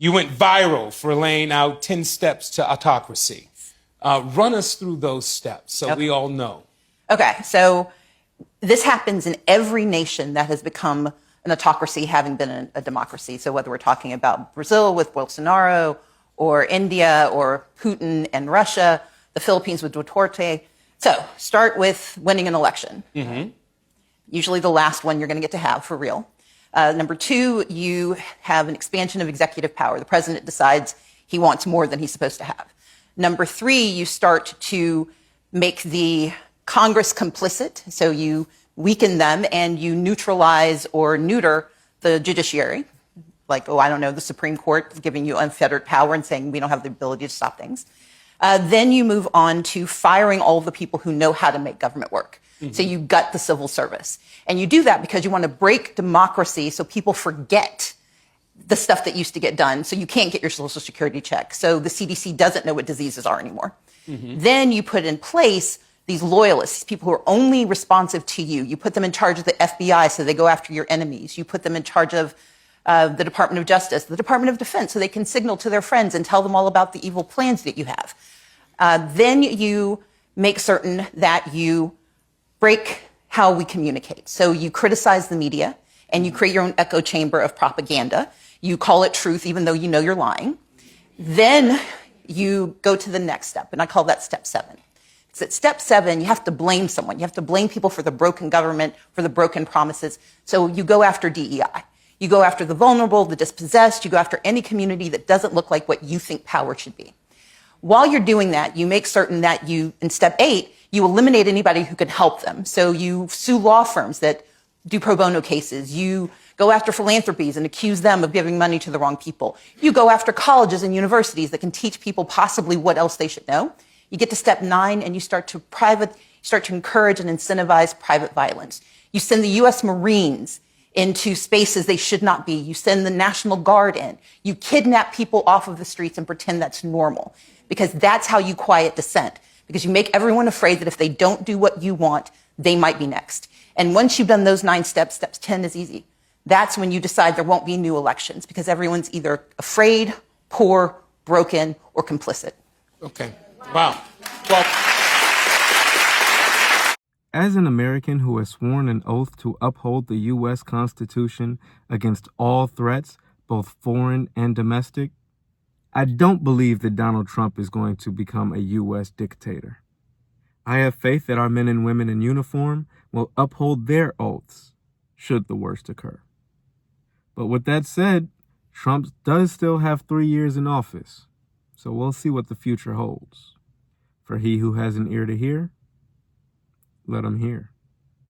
You went viral for laying out 10 steps to autocracy. Run us through those steps so we all know. Okay, so this happens in every nation that has become an autocracy, having been a democracy. So whether we're talking about Brazil with Bolsonaro, or India, or Putin and Russia, the Philippines with Duterte. So start with winning an election. Usually the last one you're going to get to have for real. Number two, you have an expansion of executive power. The president decides he wants more than he's supposed to have. Number three, you start to make the Congress complicit. So you weaken them and you neutralize or neuter the judiciary. Like, oh, I don't know, the Supreme Court giving you unfettered power and saying we don't have the ability to stop things. Then you move on to firing all of the people who know how to make government work. So you gut the civil service. And you do that because you want to break democracy so people forget the stuff that used to get done. So you can't get your Social Security check. So the CDC doesn't know what diseases are anymore. Then you put in place these loyalists, people who are only responsive to you. You put them in charge of the FBI so they go after your enemies. You put them in charge of the Department of Justice, the Department of Defense, so they can signal to their friends and tell them all about the evil plans that you have. Then you make certain that you break how we communicate. So you criticize the media and you create your own echo chamber of propaganda. You call it truth even though you know you're lying. Then you go to the next step, and I call that step 7. It's at step 7, you have to blame someone. You have to blame people for the broken government, for the broken promises. So you go after DEI. You go after the vulnerable, the dispossessed. You go after any community that doesn't look like what you think power should be. While you're doing that, you make certain that you, in step 8, you eliminate anybody who can help them. So you sue law firms that do pro bono cases. You go after philanthropies and accuse them of giving money to the wrong people. You go after colleges and universities that can teach people possibly what else they should know. You get to step 9 and you start to encourage and incentivize private violence. You send the U.S. Marines into spaces they should not be. You send the National Guard in. You kidnap people off of the streets and pretend that's normal, because that's how you quiet dissent, because you make everyone afraid that if they don't do what you want, they might be next. And once you've done those 9 steps, step 10 is easy. That's when you decide there won't be new elections, because everyone's either afraid, poor, broken, or complicit. Okay. Wow. Well, as an American who has sworn an oath to uphold the U.S. Constitution against all threats, both foreign and domestic, I don't believe that Donald Trump is going to become a U.S. dictator. I have faith that our men and women in uniform will uphold their oaths, should the worst occur. But with that said, Trump does still have 3 years in office, so we'll see what the future holds. For he who has an ear to hear, let him hear.